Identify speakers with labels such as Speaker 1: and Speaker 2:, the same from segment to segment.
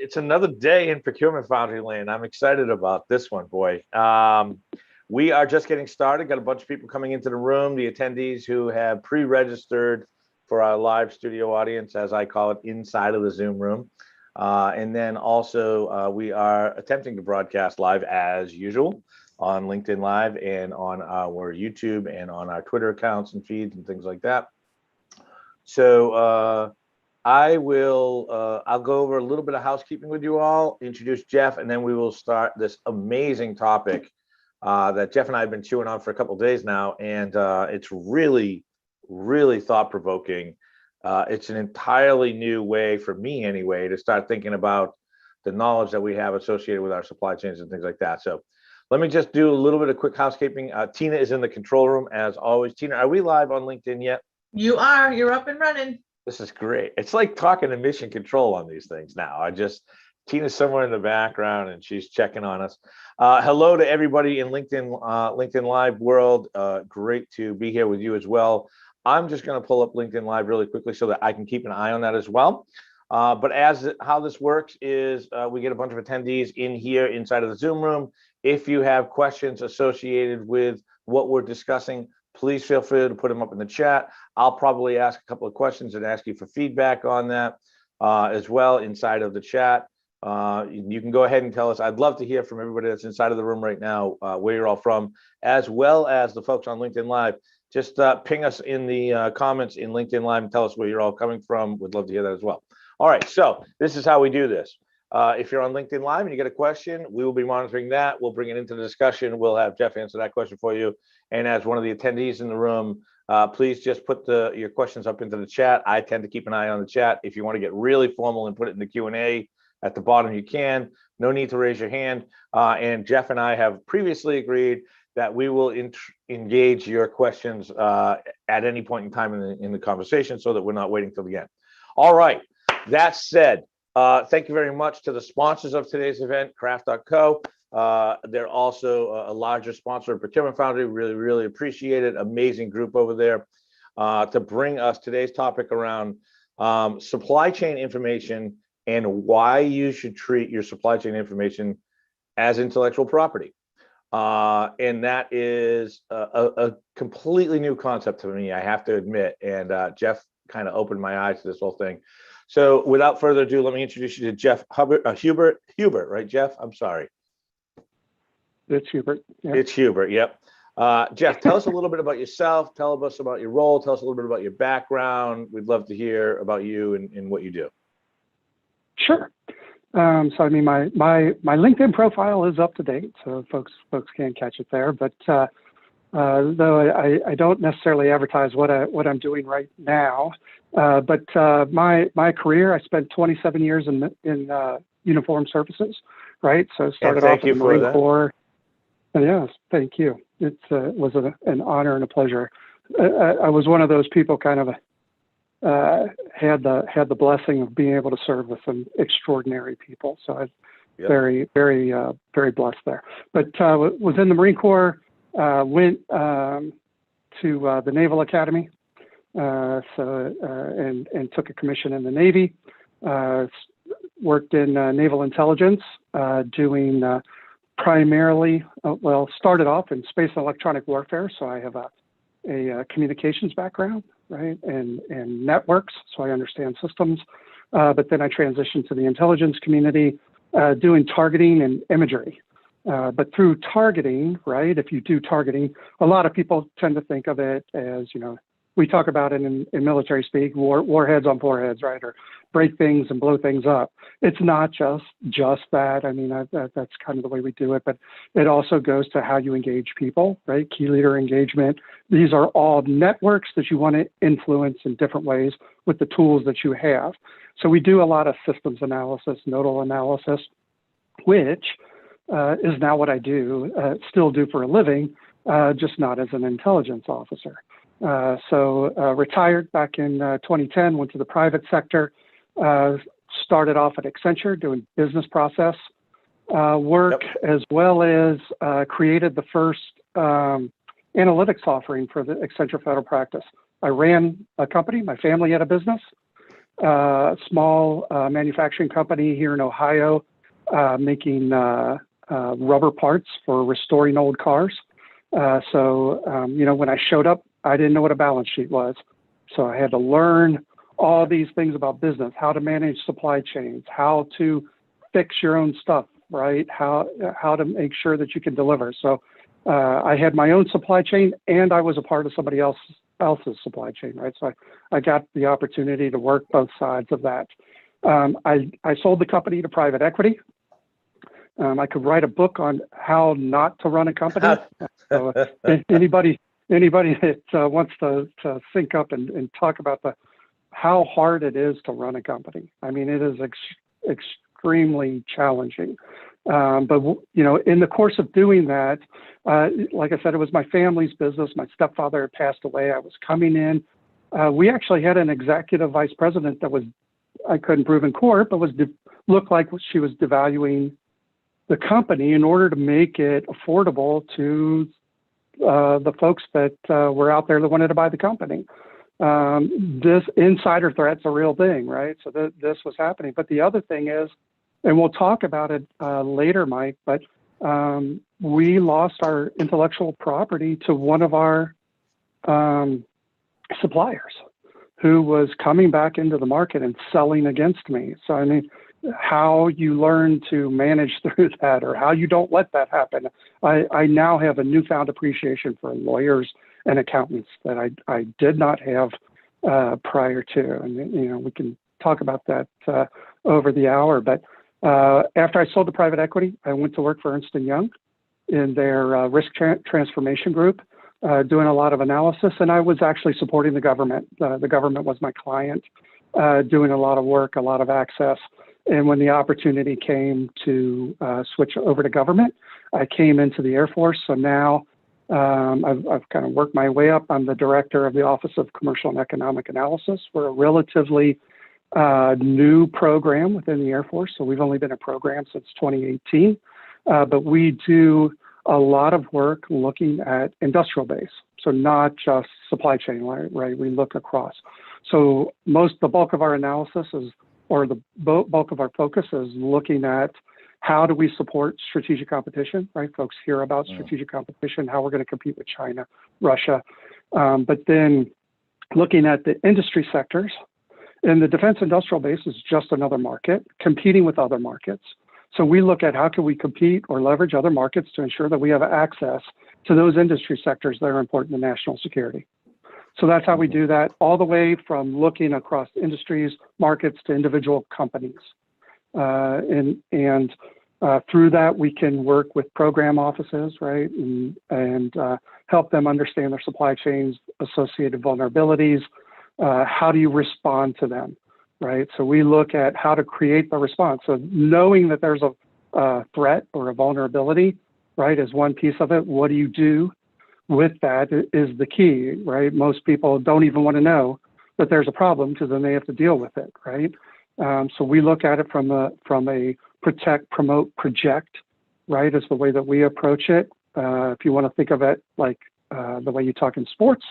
Speaker 1: It's another day in Procurement Foundry land. I'm excited about this one, boy. We are just getting started. Got a bunch of people coming into the room, the attendees who have pre-registered for our live studio audience, as I call it, inside of the Zoom room. And then also we are attempting to broadcast live as usual on LinkedIn Live and on our YouTube and on our Twitter accounts and feeds and things like that. So I'll go over a little bit of housekeeping with you all, introduce Jeff, and then we will start this amazing topic that Jeff and I have been chewing on for a couple of days now. And it's really, really thought-provoking. It's an entirely new way, for me anyway, to start thinking about the knowledge that we have associated with our supply chains and things like that. So let me just do a little bit of quick housekeeping. Tina is in the control room as always. Tina, are we live on LinkedIn yet?
Speaker 2: You are. You're up and running.
Speaker 1: This is great. It's like talking to mission control on these things now. Tina's somewhere in the background and she's checking on us. Hello to everybody in LinkedIn Live world. Great to be here with you as well. I'm just going to pull up LinkedIn Live really quickly so that I can keep an eye on that as well. But how this works is we get a bunch of attendees in here inside of the Zoom room. If you have questions associated with what we're discussing, please feel free to put them up in the chat. I'll probably ask a couple of questions and ask you for feedback on that as well inside of the chat. You can go ahead and tell us. I'd love to hear from everybody that's inside of the room right now, where you're all from, as well as the folks on LinkedIn Live. Just ping us in the comments in LinkedIn Live and tell us where you're all coming from. We'd love to hear that as well. All right, so this is how we do this. If you're on LinkedIn Live and you get a question, we will be monitoring that. We'll bring it into the discussion. We'll have Jeff answer that question for you. And as one of the attendees in the room, please just put your questions up into the chat. I tend to keep an eye on the chat. If you want to get really formal and put it in the Q&A at the bottom, you can. No need to raise your hand. And Jeff and I have previously agreed that we will engage your questions at any point in time in the conversation so that we're not waiting till the end. All right, that said, thank you very much to the sponsors of today's event, Craft.co. They're also a larger sponsor of Procurement Foundry. Really, really appreciate it. Amazing group over there to bring us today's topic around supply chain information and why you should treat your supply chain information as intellectual property. And that is a completely new concept to me, I have to admit. And Jeff kind of opened my eyes to this whole thing. So without further ado, let me introduce you to Jeff Hubert, right, Jeff? I'm sorry.
Speaker 3: It's Hubert.
Speaker 1: Yep. It's Hubert, yep. Jeff, tell us a little bit about yourself. Tell us about your role. Tell us a little bit about your background. We'd love to hear about you and what you do.
Speaker 3: Sure. So I mean, my LinkedIn profile is up to date, so folks can't catch it there. But though I don't necessarily advertise what I'm doing right now. But my career, I spent 27 years in uniform services, right? So started off in the Marine Corps. Yes, thank you. It was an honor and a pleasure. I was one of those people kind of had the blessing of being able to serve with some extraordinary people. So I was very, very, very blessed there. But was in the Marine Corps, went to the Naval Academy, and took a commission in the Navy. Worked in naval intelligence, doing primarily, started off in space and electronic warfare. So I have a communications background, right, and networks, so I understand systems. But then I transitioned to the intelligence community, doing targeting and imagery. But through targeting, right, if you do targeting, a lot of people tend to think of it as, we talk about it in military speak, warheads on foreheads, right, or break things and blow things up. It's not just that. I mean, that's kind of the way we do it, but it also goes to how you engage people, right? Key leader engagement. These are all networks that you want to influence in different ways with the tools that you have. So we do a lot of systems analysis, nodal analysis, which is now what I still do for a living, just not as an intelligence officer. So retired back in 2010, went to the private sector, started off at Accenture doing business process work, as well as created the first analytics offering for the Accenture Federal Practice. I ran a company, my family had a business, small manufacturing company here in Ohio, making rubber parts for restoring old cars. When I showed up, I didn't know what a balance sheet was. So I had to learn all these things about business, how to manage supply chains, how to fix your own stuff, right? How to make sure that you can deliver. So I had my own supply chain, and I was a part of somebody else's supply chain, right? So I got the opportunity to work both sides of that. I sold the company to private equity. I could write a book on how not to run a company. So anybody that wants to sync up and talk about how hard it is to run a company. I mean, it is extremely challenging. But in the course of doing that, like I said, it was my family's business. My stepfather had passed away. I was coming in. We actually had an executive vice president that I couldn't prove in court, but looked like she was devaluing the company in order to make it affordable to the folks that were out there that wanted to buy the company. This insider threat's a real thing, right? So this was happening. But the other thing is, and we'll talk about it later, Mike, but we lost our intellectual property to one of our suppliers who was coming back into the market and selling against me. So, I mean, how you learn to manage through that, or how you don't let that happen. I now have a newfound appreciation for lawyers and accountants that I did not have prior to. And, we can talk about that over the hour. But after I sold to private equity, I went to work for Ernst & Young in their risk transformation group, doing a lot of analysis. And I was actually supporting the government. The government was my client, doing a lot of work, a lot of access. And when the opportunity came to switch over to government, I came into the Air Force. So now I've kind of worked my way up. I'm the director of the Office of Commercial and Economic Analysis. We're a relatively new program within the Air Force. So we've only been a program since 2018. But we do a lot of work looking at industrial base. So not just supply chain, right? We look across. So the bulk of our analysis the bulk of our focus is looking at how do we support strategic competition, right? Folks hear about strategic competition, how we're going to compete with China, Russia. But then looking at the industry sectors, and the defense industrial base is just another market competing with other markets. So we look at how can we compete or leverage other markets to ensure that we have access to those industry sectors that are important to national security. So that's how we do that, all the way from looking across industries, markets to individual companies. And through that, we can work with program offices, right, and help them understand their supply chains, associated vulnerabilities. How do you respond to them, right? So we look at how to create the response. So knowing that there's a threat or a vulnerability, right, is one piece of it. What do you do with that is the key, right? Most people don't even want to know that there's a problem because then they have to deal with it, right? So we look at it from a protect, promote, project, right, is the way that we approach it. If you want to think of it like the way you talk in sports,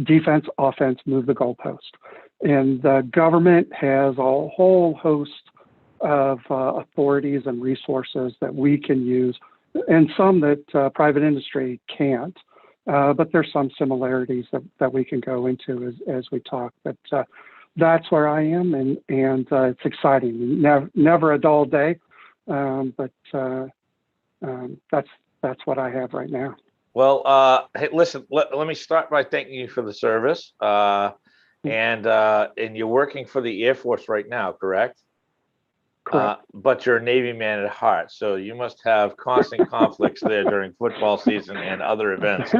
Speaker 3: defense, offense, move the goalpost. And the government has a whole host of authorities and resources that we can use, and some that private industry can't. But there's some similarities that we can go into as we talk. But that's where I am, and it's exciting. Never a dull day, but that's what I have right now.
Speaker 1: Well, hey, listen. Let me start by thanking you for the service. And you're working for the Air Force right now, correct?
Speaker 3: Correct.
Speaker 1: But you're a Navy man at heart, so you must have constant conflicts there during football season and other events.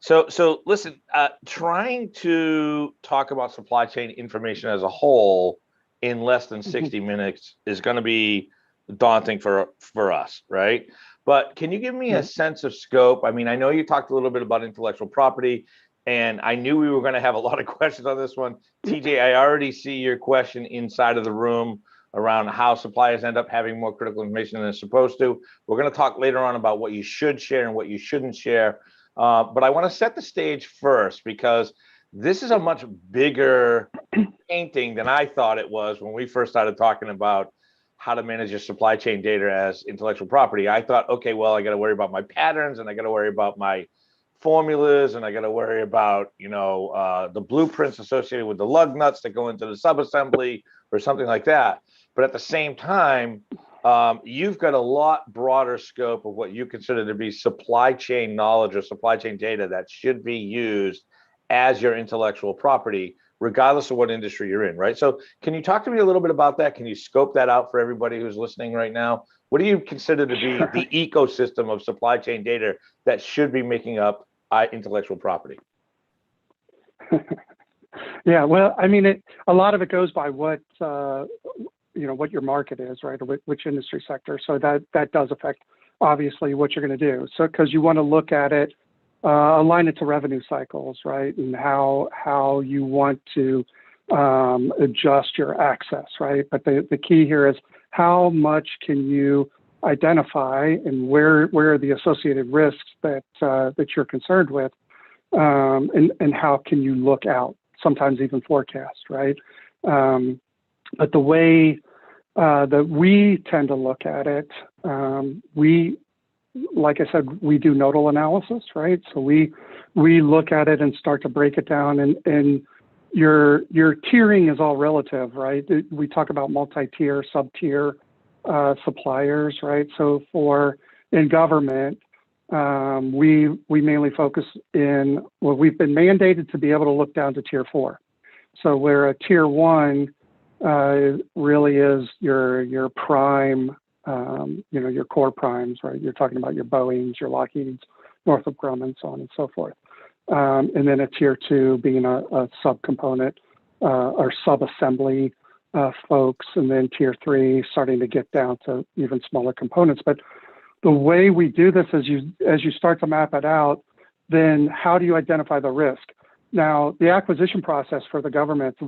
Speaker 1: So listen, trying to talk about supply chain information as a whole in less than 60 minutes is going to be daunting for us, right? But can you give me a sense of scope? I mean, I know you talked a little bit about intellectual property, and I knew we were going to have a lot of questions on this one. TJ, I already see your question inside of the room around how suppliers end up having more critical information than they're supposed to. We're going to talk later on about what you should share and what you shouldn't share. But I want to set the stage first, because this is a much bigger painting than I thought it was when we first started talking about how to manage your supply chain data as intellectual property. I thought, okay, well, I got to worry about my patterns, and I got to worry about my formulas, and I got to worry about, the blueprints associated with the lug nuts that go into the subassembly or something like that. But at the same time, you've got a lot broader scope of what you consider to be supply chain knowledge or supply chain data that should be used as your intellectual property, regardless of what industry you're in, right? So can you talk to me a little bit about that? Can you scope that out for everybody who's listening right now? What do you consider to be the ecosystem of supply chain data that should be making up intellectual property?
Speaker 3: Yeah, well, I mean, a lot of it goes by what what your market is, right, or which industry sector. So that does affect obviously what you're going to do. So because you want to look at it, align it to revenue cycles, right, and how you want to adjust your access, right. But the key here is how much can you identify and where are the associated risks that you're concerned with, and how can you look out, sometimes even forecast, right? But the way that we tend to look at it, like I said, we do nodal analysis, right? So we look at it and start to break it down, and your tiering is all relative, right? We talk about multi-tier, sub-tier suppliers, right? So in government, we mainly focus we've been mandated to be able to look down to tier 4. So where a tier 1 really is your prime, your core primes, right? You're talking about your Boeings, your Lockheeds, Northrop Grumman, so on and so forth. And then a tier 2 being a subcomponent or sub-assembly folks, and then tier 3 starting to get down to even smaller components. But the way we do this is as you start to map it out, then how do you identify the risk? Now, the acquisition process for the government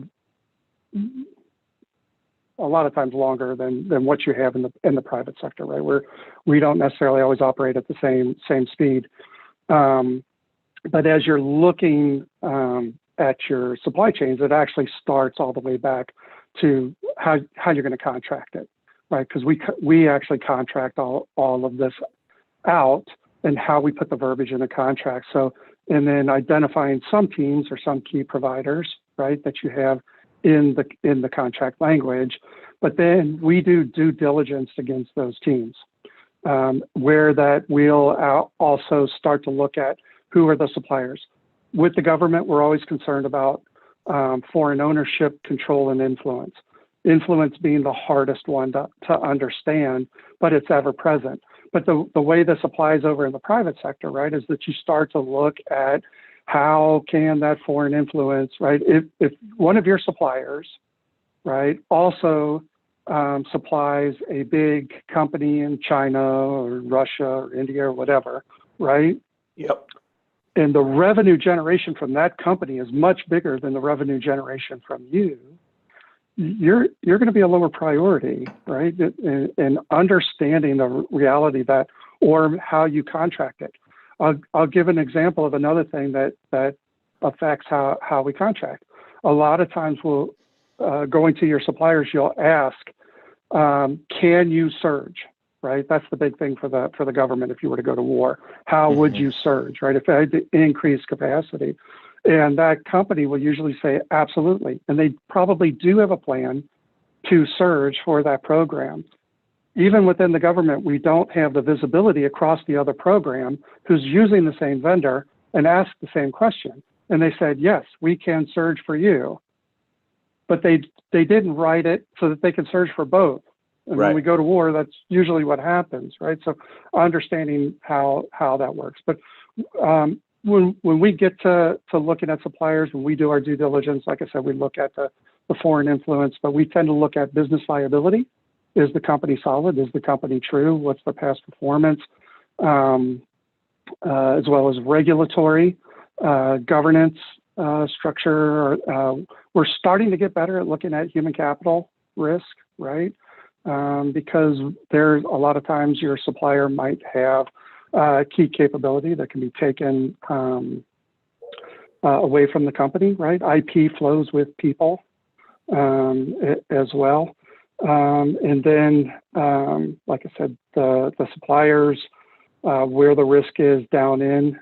Speaker 3: a lot of times longer than what you have in the private sector, right? Where we don't necessarily always operate at the same speed. But as you're looking at your supply chains, it actually starts all the way back to how you're going to contract it, right? Because we actually contract all of this out and how we put the verbiage in the contract. So, and then identifying some teams or some key providers, right, that you have in the contract language, but then we do due diligence against those teams, where that we'll also start to look at who are the suppliers. With the government, we're always concerned about foreign ownership, control, and influence. Influence being the hardest one to understand, but it's ever present. But the way this applies over in the private sector, right, is that you start to look at how can that foreign influence, right? If one of your suppliers, right, also supplies a big company in China or Russia or India or whatever, right?
Speaker 1: Yep.
Speaker 3: And the revenue generation from that company is much bigger than the revenue generation from you, you're going to be a lower priority, right? And understanding the reality that, or how you contract it. I'll give an example of another thing that affects how we contract. A lot of times we'll going to your suppliers, you'll ask, can you surge? Right, that's the big thing for the government. If you were to go to war, how would you surge? Right, if I had to increase capacity, and that company will usually say absolutely, and they probably do have a plan to surge for that program. Even within the government, we don't have the visibility across the other program who's using the same vendor and ask the same question. And they said, yes, we can surge for you. But they didn't write it so that they can surge for both. And
Speaker 1: right.
Speaker 3: When we go to war, that's usually what happens, right? So understanding how that works. But when we get to looking at suppliers, when we do our due diligence, like I said, we look at the foreign influence, but we tend to look at business viability. Is the company solid? Is the company true? What's the past performance? As well as regulatory, governance structure. We're starting to get better at looking at human capital risk, right? Because there's a lot of times your supplier might have key capability that can be taken away from the company, right? IP flows with people as well. And then, like I said, the suppliers, where the risk is down in,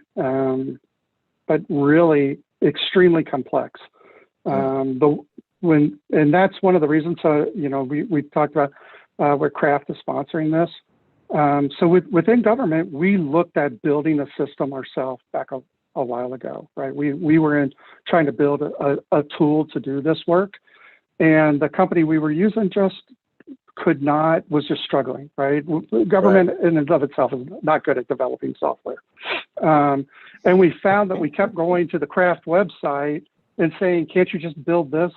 Speaker 3: but really extremely complex. And that's one of the reasons, we talked about where Kraft is sponsoring this. So within government, we looked at building a system ourselves back a while ago, right? We were trying to build a tool to do this work, and the company we were using was just struggling, right? Government in and of itself is not good at developing software. And we found that we kept going to the Kraft website and saying, can't you just build this?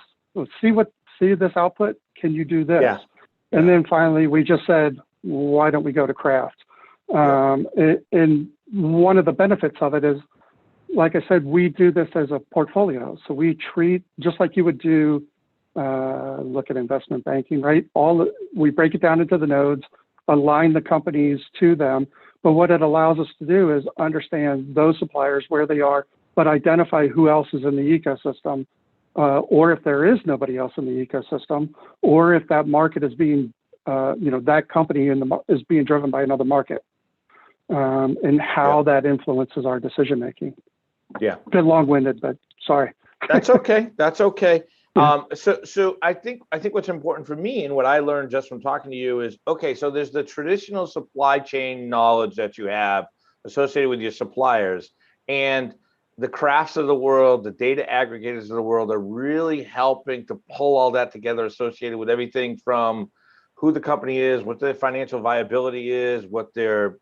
Speaker 3: See this output? Can you do this?
Speaker 1: Yeah.
Speaker 3: And then finally we just said, why don't we go to Kraft? And one of the benefits of it is, like I said, we do this as a portfolio. So we treat, just like you would do, look at investment banking, right? We break it down into the nodes, align the companies to them. But what it allows us to do is understand those suppliers, where they are, but identify who else is in the ecosystem, or if there is nobody else in the ecosystem, or if that market is being, that company is being driven by another market, and how that influences our decision making.
Speaker 1: Yeah.
Speaker 3: Bit long-winded, but sorry.
Speaker 1: That's okay. That's okay. So I think what's important for me and what I learned just from talking to you is, okay, so there's the traditional supply chain knowledge that you have associated with your suppliers, and the Crafts of the world, the data aggregators of the world are really helping to pull all that together, associated with everything from who the company is, what their financial viability is, what their,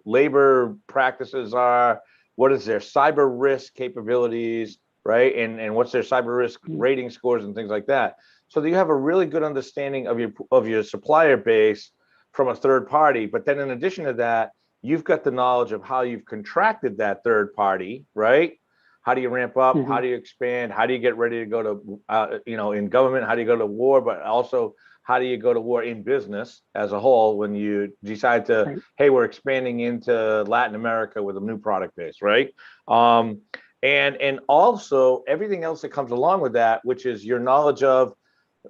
Speaker 1: labor practices are, what is their cyber risk capabilities, right? And what's their cyber risk rating scores and things like that. So that you have a really good understanding of your supplier base from a third party. But then in addition to that, you've got the knowledge of how you've contracted that third party, right? How do you ramp up? How do you expand? How do you get ready to go to, in government? How do you go to war? But also, how do you go to war in business as a whole when you decide to, hey, we're expanding into Latin America with a new product base, right? And also everything else that comes along with that, which is your knowledge of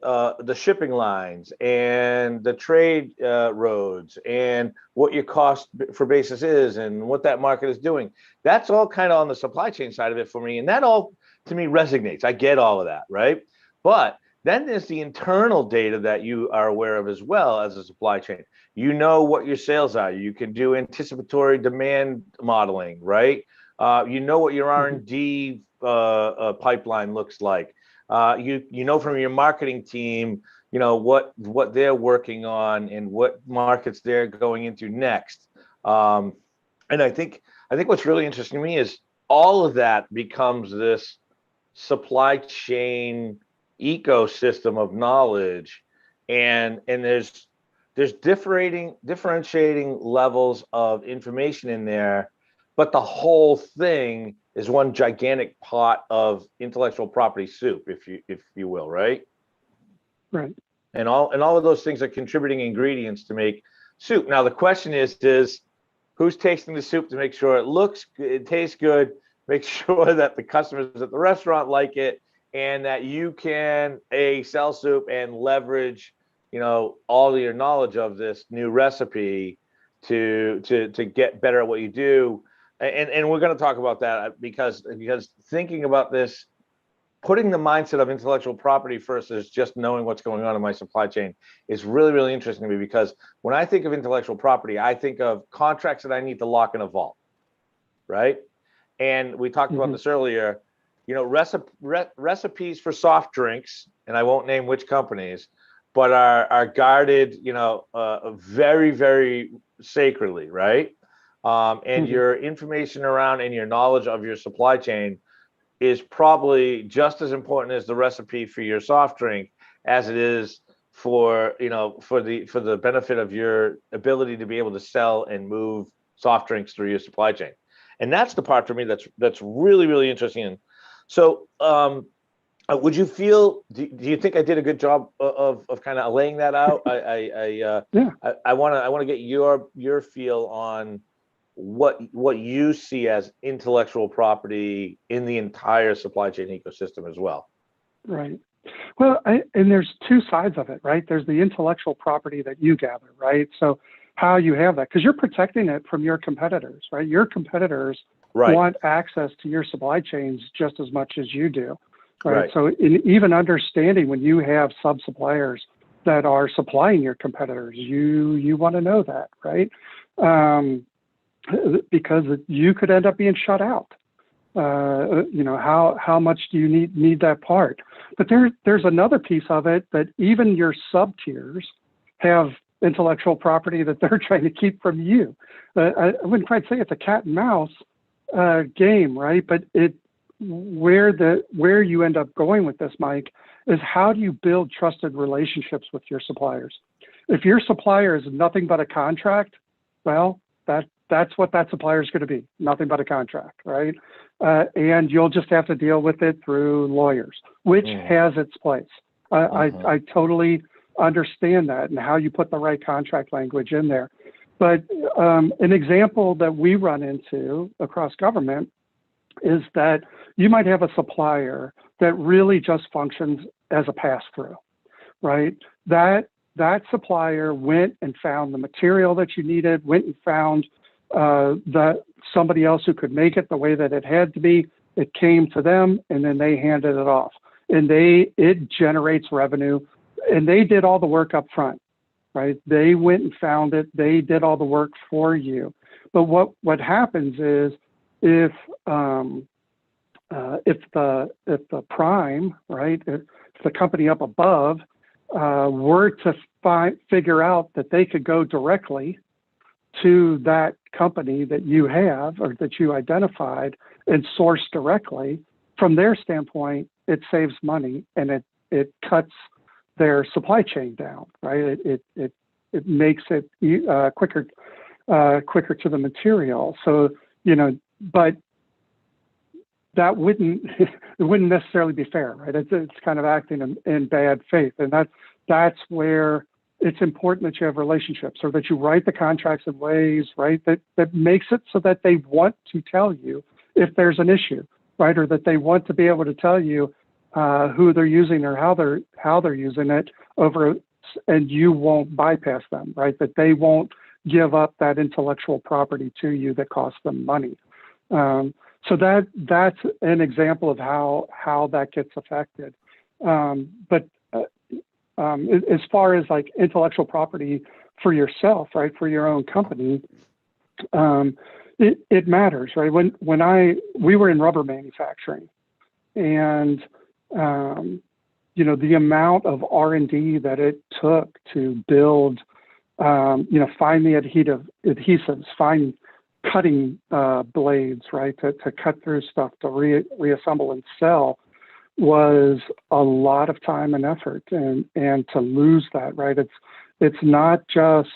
Speaker 1: the shipping lines and the trade roads and what your cost for basis is and what that market is doing. That's all kind of on the supply chain side of it for me. And that all, to me, resonates. I get all of that, right? But then there's the internal data that you are aware of as well as a supply chain. You know what your sales are. You can do anticipatory demand modeling, right? You know what your R&D pipeline looks like. You know from your marketing team, what they're working on and what markets they're going into next. And I think what's really interesting to me is all of that becomes this supply chain ecosystem of knowledge, and there's differentiating levels of information in there, but the whole thing is one gigantic pot of intellectual property soup, if you will, right?
Speaker 3: Right.
Speaker 1: And all of those things are contributing ingredients to make soup. Now the question is who's tasting the soup to make sure it tastes good, make sure that the customers at the restaurant like it, and that you can sell soup and leverage, all of your knowledge of this new recipe to get better at what you do. And we're going to talk about that because thinking about this, putting the mindset of intellectual property first is just knowing what's going on in my supply chain is really, really interesting to me, because when I think of intellectual property, I think of contracts that I need to lock in a vault, right? And we talked about this earlier, recipes for soft drinks, and I won't name which companies, but are guarded, very, very sacredly, right? And your information around and your knowledge of your supply chain is probably just as important as the recipe for your soft drink as it is for the benefit of your ability to be able to sell and move soft drinks through your supply chain. And that's the part for me that's really, really interesting. So would you feel, do you think I did a good job of kind of laying that out? I want to get your feel on what you see as intellectual property in the entire supply chain ecosystem as well.
Speaker 3: Right. Well, and there's two sides of it, right? There's the intellectual property that you gather, right? So how you have that, because you're protecting it from your competitors, right? Your competitors want access to your supply chains just as much as you do, right? So even understanding when you have sub-suppliers that are supplying your competitors, you want to know that, right? Because you could end up being shut out. How much do you need that part? But there's another piece of it that even your sub tiers have intellectual property that they're trying to keep from you. I wouldn't quite say it's a cat and mouse game, right? But where you end up going with this, Mike, is how do you build trusted relationships with your suppliers? If your supplier is nothing but a contract, well, that's what that supplier is going to be, nothing but a contract, right? And you'll just have to deal with it through lawyers, which has its place. I totally understand that and how you put the right contract language in there. But an example that we run into across government is that you might have a supplier that really just functions as a pass-through, right? That supplier went and found the material that you needed, went and found that somebody else who could make it the way that it had to be. It came to them, and then they handed it off. And it generates revenue, and they did all the work up front, right? They went and found it. They did all the work for you. But what happens is if the prime, right, if the company up above were to figure out that they could go directly to that company that you have or that you identified and source directly, from their standpoint, it saves money and it cuts their supply chain down, right? It makes it quicker to the material. So, but that wouldn't necessarily be fair, right? It's kind of acting in bad faith, and that's where it's important that you have relationships, or that you write the contracts in ways, right, that makes it so that they want to tell you if there's an issue, right, or that they want to be able to tell you who they're using or how they're using it over, and you won't bypass them, right? That they won't give up that intellectual property to you that costs them money. So that's an example of how that gets affected. But as far as like intellectual property for yourself, right, for your own company, it matters, right? We were in rubber manufacturing, and the amount of R&D that it took to build, find the adhesives, find cutting blades, right, to cut through stuff, to reassemble and sell, was a lot of time and effort, and to lose that, right? It's not just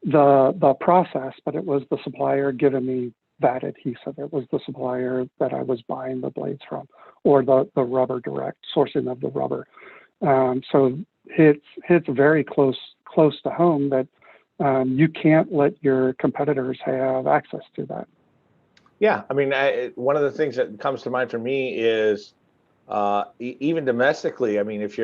Speaker 3: the process, but it was the supplier giving me that adhesive. It was the supplier that I was buying the blades from, or the rubber direct sourcing of the rubber. So it's very close to home that you can't let your competitors have access to that.
Speaker 1: Yeah, I mean, one of the things that comes to mind for me is even domestically. I mean, if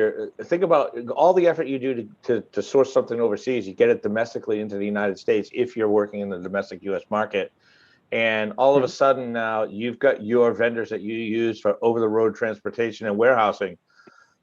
Speaker 1: think about all the effort you do to source something overseas, you get it domestically into the United States if you're working in the domestic U.S. market. And all of a sudden now you've got your vendors that you use for over-the-road transportation and warehousing.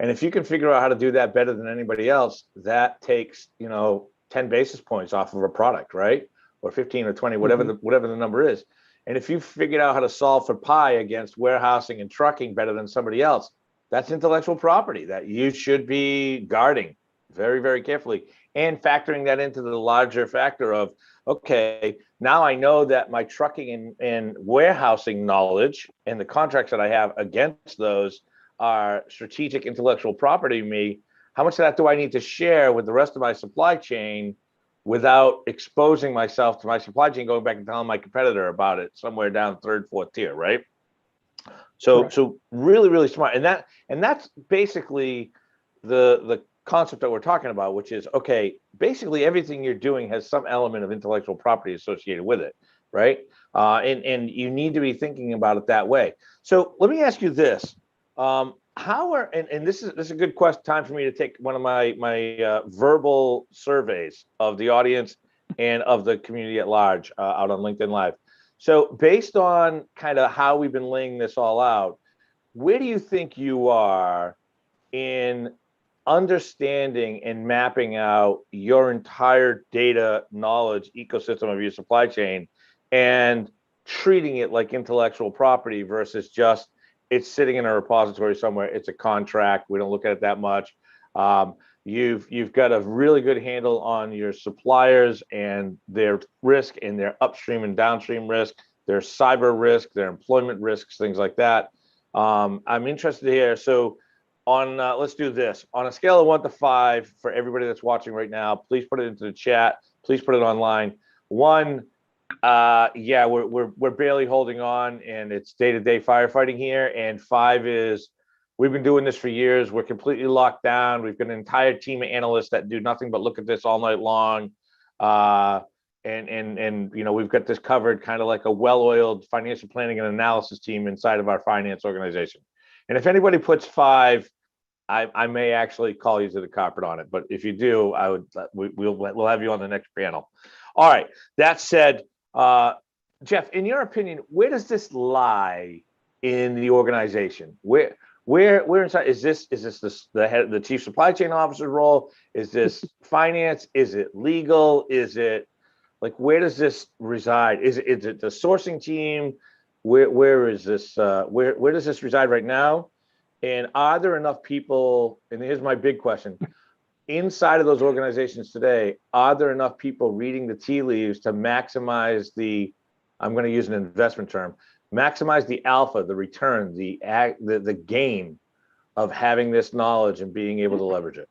Speaker 1: And if you can figure out how to do that better than anybody else, that takes, 10 basis points off of a product, right? Or 15 or 20, whatever the number is. And if you figured out how to solve for pi against warehousing and trucking better than somebody else, that's intellectual property that you should be guarding very, very carefully, and factoring that into the larger factor of, okay, now I know that my trucking and warehousing knowledge and the contracts that I have against those are strategic intellectual property to me. How much of that do I need to share with the rest of my supply chain without exposing myself to my supply chain, going back and telling my competitor about it somewhere down third, fourth tier, right? So really, really smart. And that's basically the concept that we're talking about, which is, okay, basically everything you're doing has some element of intellectual property associated with it. right? And you need to be thinking about it that way. So let me ask you this. How are, and this is a good question, time for me to take one of my verbal surveys of the audience and of the community at large out on LinkedIn Live. So based on kind of how we've been laying this all out, where do you think you are in understanding and mapping out your entire data knowledge ecosystem of your supply chain and treating it like intellectual property versus just it's sitting in a repository somewhere, it's a contract, we don't look at it that much. You've got a really good handle on your suppliers and their risk and their upstream and downstream risk, their cyber risk, their employment risks, things like that. I'm interested to hear. So on, let's do this. On a scale of 1 to 5 for everybody that's watching right now, please put it into the chat. Please put it online. 1, yeah, we're barely holding on, and it's day-to-day firefighting here. And 5 is we've been doing this for years. We're completely locked down. We've got an entire team of analysts that do nothing but look at this all night long. And you know, we've got this covered kind of like a well-oiled financial planning and analysis team inside of our finance organization. And if anybody puts 5, I may actually call you to the carpet on it. But if you do, we'll have you on the next panel. All right. That said, Jeff, in your opinion, where does this lie in the organization? Where inside is this the chief supply chain officer role? Is this finance? Is it legal? Is it like, where does this reside? Is it the sourcing team? Where is this? Where does this reside right now? And are there enough people? And here's my big question: inside of those organizations today, are there enough people reading the tea leaves to maximize the? I'm going to use an investment term: maximize the alpha, the return, the gain of having this knowledge and being able to leverage it.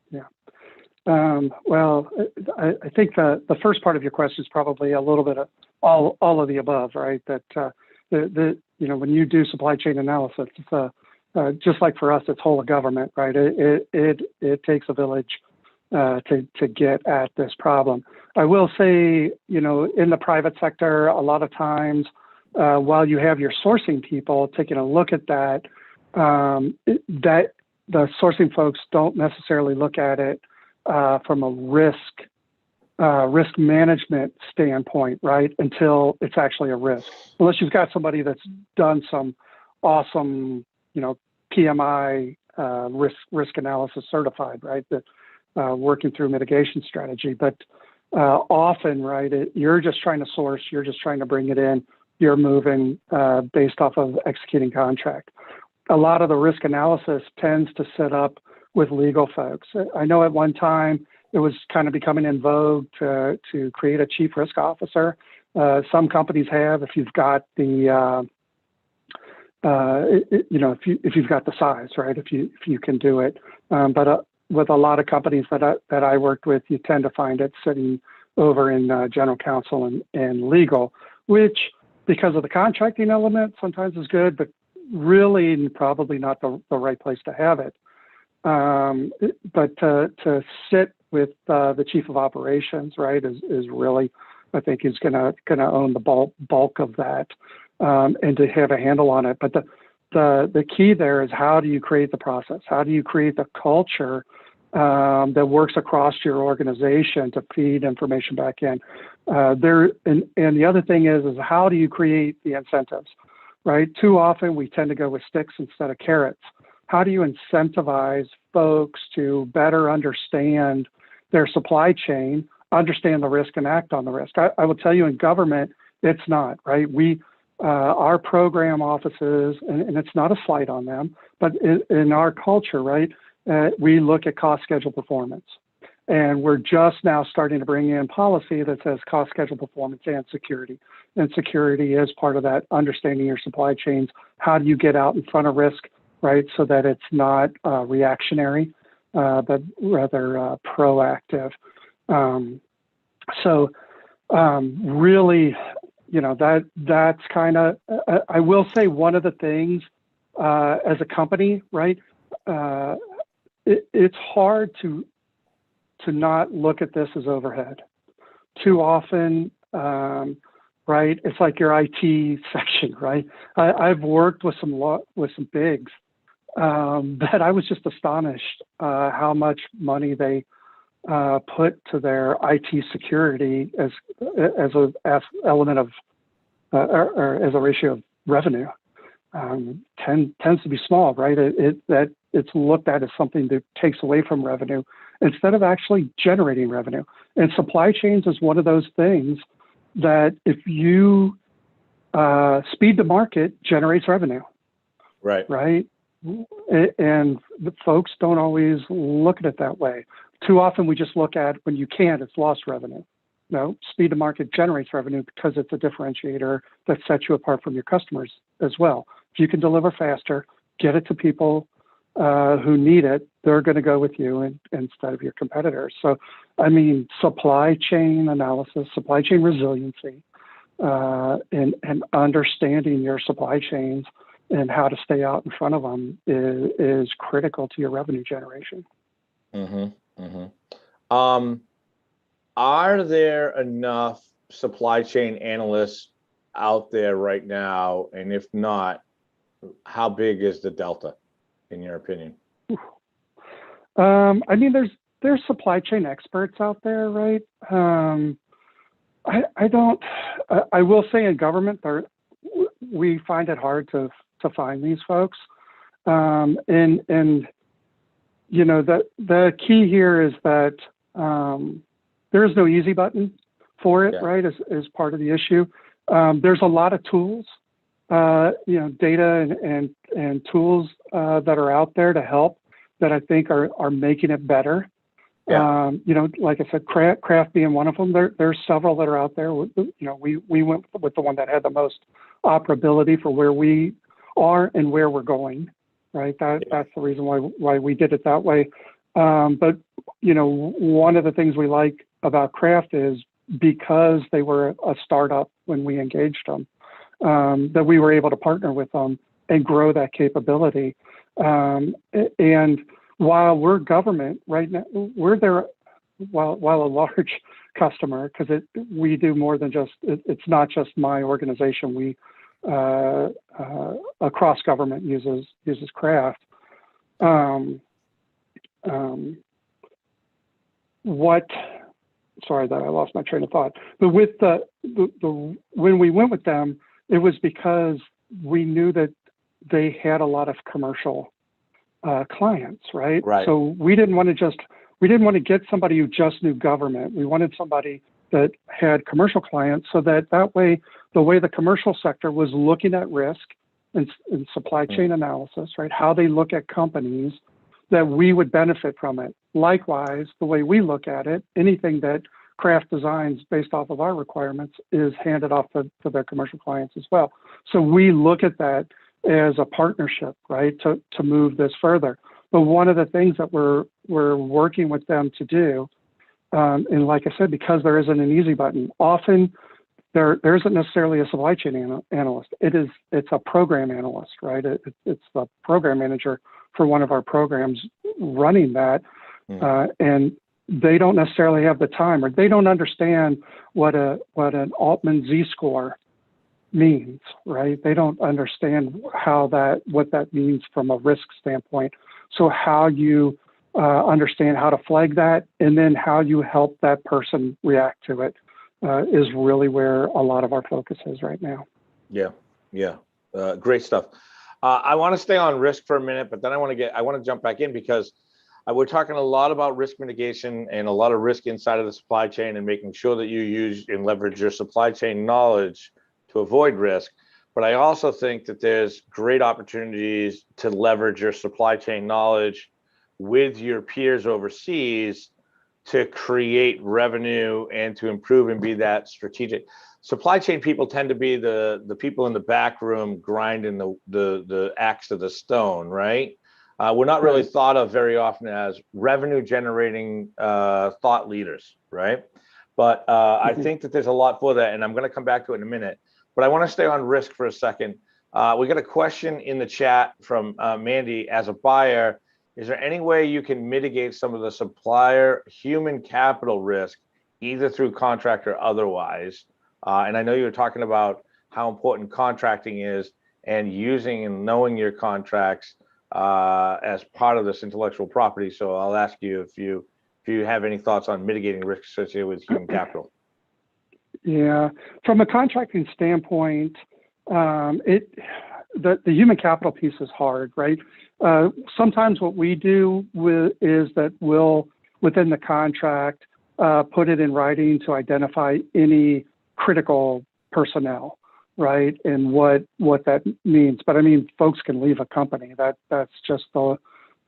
Speaker 3: Yeah. Well, I think the first part of your question is probably a little bit of all of the above, right? That you know, when you do supply chain analysis, it's just like for us, it's whole of government, right? It takes a village to get at this problem. I will say, you know, in the private sector, a lot of times, while you have your sourcing people taking a look at that, that the sourcing folks don't necessarily look at it from a risk management standpoint, right? Until it's actually a risk. Unless you've got somebody that's done some awesome, you know, PMI risk analysis certified, right? That working through mitigation strategy. But often, right, you're just trying to source, you're just trying to bring it in, you're moving based off of executing contract. A lot of the risk analysis tends to sit up with legal folks. I know at one time it was kind of becoming in vogue to create a chief risk officer. Some companies have, if you've got the, you know, if you've got the size, right? If you can do it. But with a lot of companies that I worked with, you tend to find it sitting over in general counsel and legal, which, because of the contracting element, sometimes is good, but really probably not the right place to have it. But to sit with the chief of operations, right, is really, I think, is gonna own the bulk of that, and to have a handle on it. But the key there is, how do you create the process? How do you create the culture that works across your organization to feed information back in? And the other thing is how do you create the incentives, right? Too often we tend to go with sticks instead of carrots. How do you incentivize folks to better understand their supply chain, understand the risk, and act on the risk? I will tell you, in government, it's not, right? Our program offices, and it's not a slight on them, but in our culture, right, we look at cost, schedule, performance. And we're just now starting to bring in policy that says cost, schedule, performance, and security. And security is part of that, understanding your supply chains. How do you get out in front of risk, right, so that it's not reactionary, but rather proactive. Really, you know, that's kind of, I will say, one of the things as a company, right, it's hard to not look at this as overhead. Too often, right? It's like your IT section, right? I've worked with some bigs that I was just astonished how much money they put to their IT security as an element of or as a ratio of revenue. Tends to be small, right? That it's looked at as something that takes away from revenue instead of actually generating revenue. And supply chains is one of those things that if you speed to market generates revenue,
Speaker 1: Right.
Speaker 3: right? And the folks don't always look at it that way. Too often we just look at when you can't, it's lost revenue. No, speed to market generates revenue because it's a differentiator that sets you apart from your customers as well. If you can deliver faster, get it to people who need it, they're going to go with you instead of your competitors. So, I mean, supply chain analysis, supply chain resiliency, and understanding your supply chains and how to stay out in front of them is critical to your revenue generation.
Speaker 1: Mm-hmm, mm-hmm. Are there enough supply chain analysts out there right now? And if not, how big is the delta, in your opinion?
Speaker 3: I mean, there's supply chain experts out there, right? I will say in government, we find it hard to find these folks. And you know, the key here is that there is no easy button for it,
Speaker 1: Yeah.
Speaker 3: right? Is part of the issue. There's a lot of tools, you know, data and tools that are out there to help that I think are making it better.
Speaker 1: Yeah.
Speaker 3: You know, like I said, Craft being one of them. There's several that are out there. You know, we went with the one that had the most operability for where we are and where we're going, right? That's the reason why we did it that way. But you know, one of the things we like about Craft is because they were a startup when we engaged them, that we were able to partner with them and grow that capability. And while we're government right now, we're there. While a large customer, because we do more than just it's not just my organization. We across government uses Craft. Sorry that I lost my train of thought. But with the when we went with them, it was because we knew that they had a lot of commercial clients, right?
Speaker 1: Right.
Speaker 3: So we didn't want to get somebody who just knew government. We wanted somebody that had commercial clients, so that way, the way the commercial sector was looking at risk and supply chain analysis, right? How they look at companies, that we would benefit from it. Likewise, the way we look at it, anything that Craft designs based off of our requirements is handed off to their commercial clients as well. So we look at that as a partnership, right, to move this further. But one of the things that we're working with them to do, and like I said, because there isn't an easy button, often there isn't necessarily a supply chain analyst. It's a program analyst, right? It's the program manager for one of our programs running that, and they don't necessarily have the time, or they don't understand what an Altman Z-score means, right? They don't understand what that means from a risk standpoint. So how you understand how to flag that, and then how you help that person react to it is really where a lot of our focus is right now.
Speaker 1: Yeah. Great stuff. I want to stay on risk for a minute, but then I want to jump back in because we're talking a lot about risk mitigation and a lot of risk inside of the supply chain and making sure that you use and leverage your supply chain knowledge to avoid risk. But I also think that there's great opportunities to leverage your supply chain knowledge with your peers overseas to create revenue and to improve and be that strategic. Supply chain people tend to be the people in the back room grinding the axe to the stone, right? We're not really thought of very often as revenue generating thought leaders, right? But I think that there's a lot for that, and I'm going to come back to it in a minute. But I want to stay on risk for a second. We got a question in the chat from Mandy. As a buyer, is there any way you can mitigate some of the supplier human capital risk, either through contract or otherwise? And I know you were talking about how important contracting is and using and knowing your contracts as part of this intellectual property. So I'll ask you if you have any thoughts on mitigating risk associated with human capital.
Speaker 3: Yeah, from a contracting standpoint, the human capital piece is hard, right? Sometimes what we do is that we'll, within the contract, put it in writing to identify any critical personnel, right? And what that means. But I mean, folks can leave a company. That's just the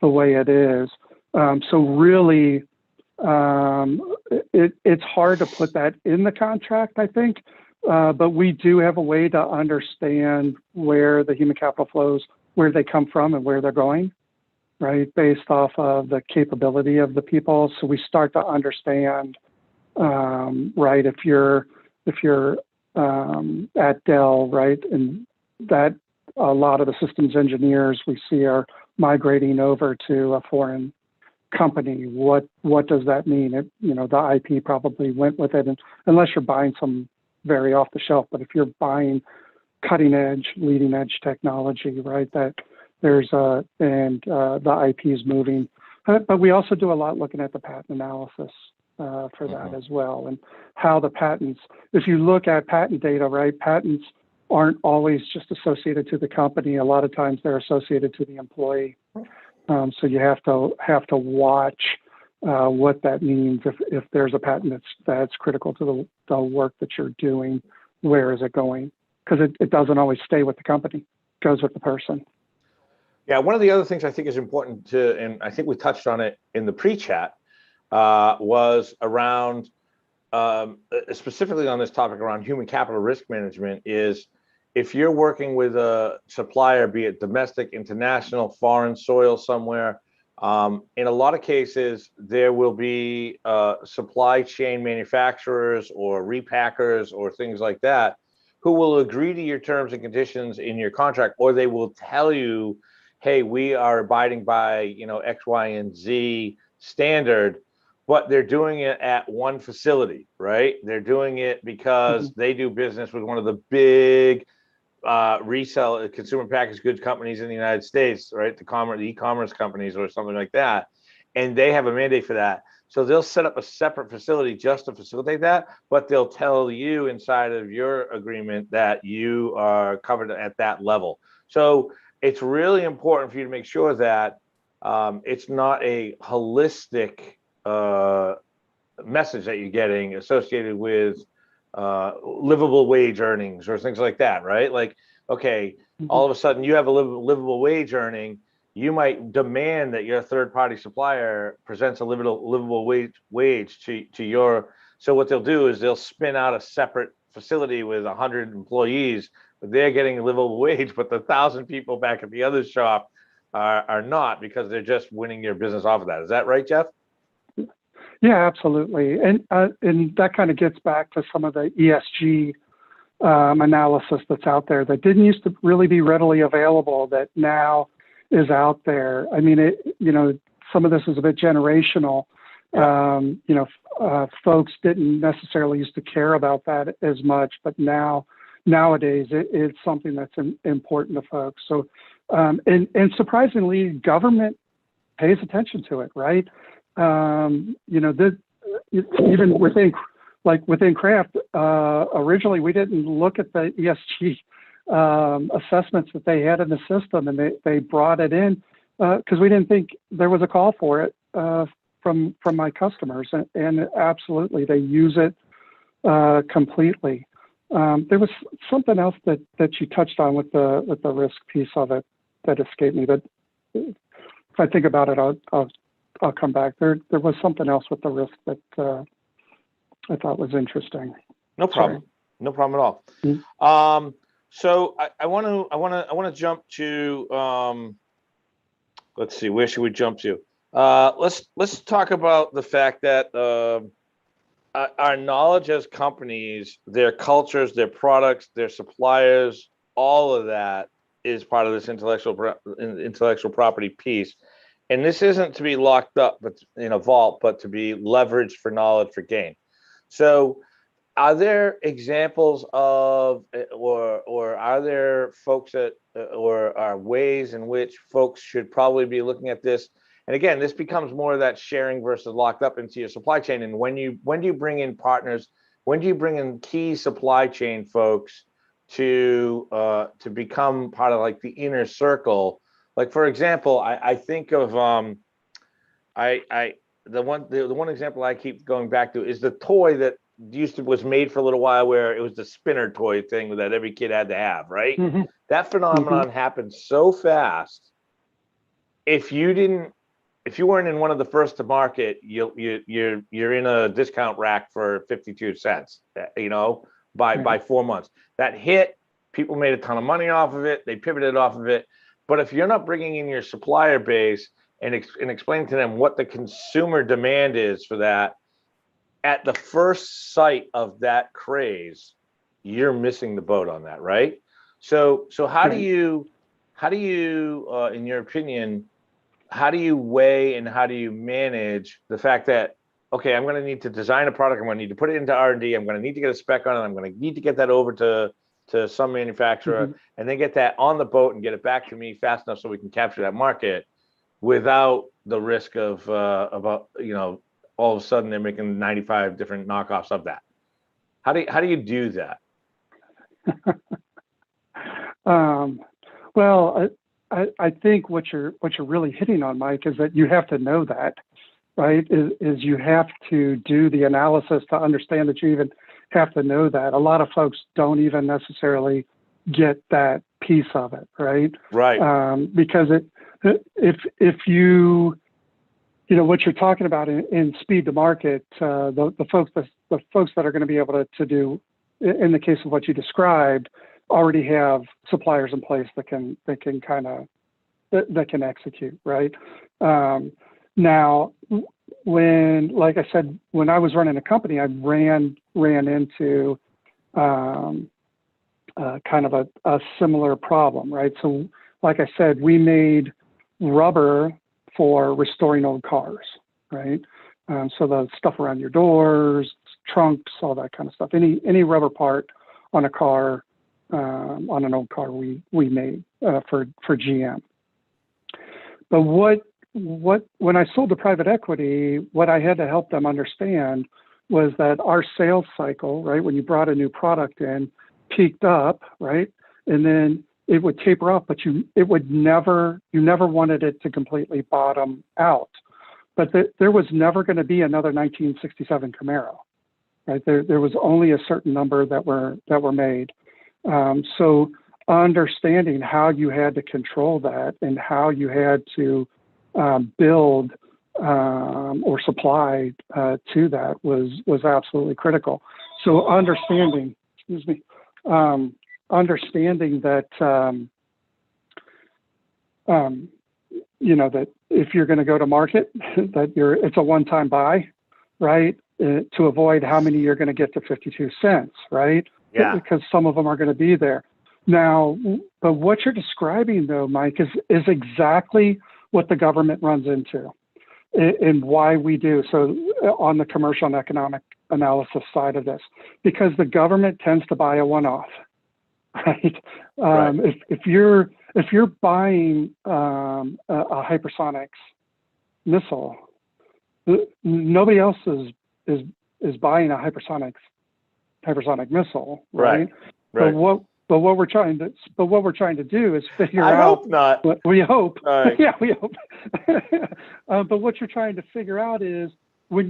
Speaker 3: way it is. So really, it's hard to put that in the contract, I think. But we do have a way to understand where the human capital flows, where they come from and where they're going, right? Based off of the capability of the people. So we start to understand, right? If you're at Dell, right? And that a lot of the systems engineers we see are migrating over to a foreign company. What does that mean? The IP probably went with it, and unless you're buying some very off the shelf, but if you're buying cutting edge, leading edge technology, right, that there's the IP is moving. But we also do a lot looking at the patent analysis for that as well, and how the patents, if you look at patent data, right, patents aren't always just associated to the company. A lot of times they're associated to the employee. So you have to watch what that means. If there's a patent that's critical to the work that you're doing, where is it going? Because it doesn't always stay with the company; it goes with the person.
Speaker 1: Yeah, one of the other things I think is important to, and I think we touched on it in the pre-chat, was around specifically on this topic around human capital risk management. Is if you're working with a supplier, be it domestic, international, foreign soil somewhere. In a lot of cases, there will be supply chain manufacturers or repackers or things like that who will agree to your terms and conditions in your contract, or they will tell you, hey, we are abiding by, X, Y, and Z standard, but they're doing it at one facility, right? They're doing it because they do business with one of the big resell consumer packaged goods companies in the United States, right? The e-commerce companies or something like that. And they have a mandate for that. So they'll set up a separate facility just to facilitate that, but they'll tell you inside of your agreement that you are covered at that level. So it's really important for you to make sure that it's not a holistic message that you're getting associated with livable wage earnings or things like that, right? Like, okay, all of a sudden you have a livable wage earning, you might demand that your third-party supplier presents a livable wage to your. So what they'll do is they'll spin out a separate facility with 100 employees, but they're getting a livable wage, but the 1,000 people back at the other shop are not, because they're just winning your business off of that. Is that right, Jeff?
Speaker 3: Yeah, absolutely. And that kind of gets back to some of the ESG analysis that's out there that didn't used to really be readily available, that now is out there. I mean, some of this is a bit generational. Yeah. Folks didn't necessarily used to care about that as much, but nowadays it's something that's important to folks. So, and surprisingly, government pays attention to it, right? Even within craft, originally we didn't look at the ESG assessments that they had in the system, and they brought it in because we didn't think there was a call for it from my customers, and absolutely they use it completely. There was something else that you touched on with the risk piece of it that escaped me, but if I think about it, I'll come back. There was something else with the risk that I thought was interesting.
Speaker 1: No problem. Sorry. No problem at all. Mm-hmm. So I want to jump to. Let's see. Where should we jump to? Let's talk about the fact that our knowledge as companies, their cultures, their products, their suppliers, all of that is part of this intellectual property piece. And this isn't to be locked up but in a vault, but to be leveraged for knowledge for gain. So are there examples of, or are there folks that, or are ways in which folks should probably be looking at this? And again, this becomes more of that sharing versus locked up into your supply chain. And when do you bring in partners? When do you bring in key supply chain folks to become part of like the inner circle? Like, for example, I think of the one example I keep going back to is the toy that was made for a little while, where it was the spinner toy thing that every kid had to have, right?
Speaker 3: Mm-hmm.
Speaker 1: That phenomenon happened so fast. If you weren't in one of the first to market, you're in a discount rack for 52 cents, by 4 months. That hit, people made a ton of money off of it. They pivoted off of it. But if you're not bringing in your supplier base and explaining to them what the consumer demand is for that, at the first sight of that craze, you're missing the boat on that, right? So how do you, in your opinion, how do you weigh and how do you manage the fact that, okay, I'm going to need to design a product, I'm going to need to put it into R&D, I'm going to need to get a spec on it, I'm going to need to get that over to some manufacturer, and then get that on the boat and get it back to me fast enough so we can capture that market without the risk of all of a sudden they're making 95 different knockoffs of that. How do you do that?
Speaker 3: Well, I think what you're really hitting on, Mike, is that you have to know that, right? Is you have to do the analysis to understand that you even have to know that. A lot of folks don't even necessarily get that piece of it, right?
Speaker 1: Right.
Speaker 3: Because if you what you're talking about in speed to market, the folks that are going to be able to do, in the case of what you described, already have suppliers in place that can execute, right? Now, like I said, when I was running a company, I ran into kind of a similar problem, right? So, like I said, we made rubber for restoring old cars, right? So the stuff around your doors, trunks, all that kind of stuff. Any rubber part on a car, on an old car, we made for GM. But when I sold to private equity, what I had to help them understand was that our sales cycle, right, when you brought a new product in, peaked up, right, and then it would taper off, but you never wanted it to completely bottom out. But there was never going to be another 1967 Camaro, right? There was only a certain number that were made. So understanding how you had to control that and how you had to build or supply to that was absolutely critical. So understanding that that if you're going to go to market, that it's a one-time buy, right? To avoid how many you're going to get to 52 cents, right?
Speaker 1: Yeah.
Speaker 3: Because some of them are going to be there. Now, but what you're describing though, Mike, is exactly what the government runs into and why we do. So on the commercial and economic analysis side of this, because the government tends to buy a one-off, right?
Speaker 1: Right.
Speaker 3: If you're buying a hypersonics missile, nobody else is buying a hypersonic missile, right?
Speaker 1: Right.
Speaker 3: But what we're trying to do is figure out.
Speaker 1: I hope not.
Speaker 3: We hope.
Speaker 1: Right.
Speaker 3: Yeah, we hope. But what you're trying to figure out is when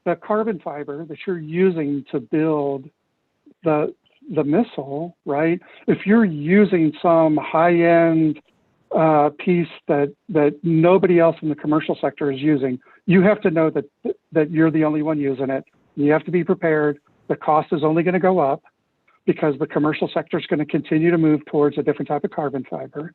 Speaker 3: the carbon fiber that you're using to build the missile, right? If you're using some high-end piece that nobody else in the commercial sector is using, you have to know that you're the only one using it. You have to be prepared. The cost is only going to go up because the commercial sector is going to continue to move towards a different type of carbon fiber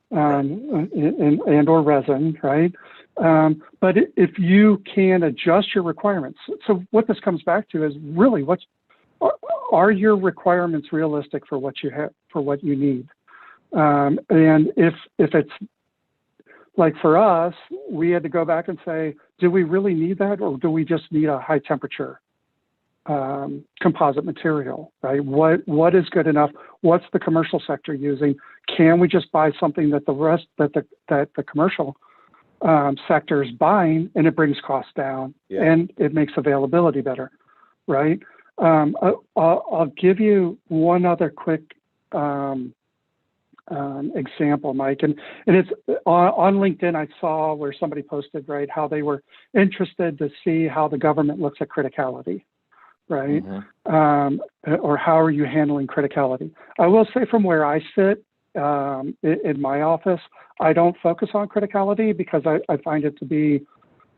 Speaker 3: and or resin, right? But if you can adjust your requirements, so what this comes back to is really are your requirements realistic for what you have, for what you need? And if it's like for us, we had to go back and say, do we really need that, or do we just need a high temperature composite material, right? What is good enough? What's the commercial sector using? Can we just buy something that the commercial sector is buying, and it brings costs down, and it makes availability better, right? I'll give you one other quick example, Mike, and it's on LinkedIn. I saw where somebody posted, right, how they were interested to see how the government looks at criticality, right? Or how are you handling criticality? I will say from where I sit in my office, I don't focus on criticality because I find it to be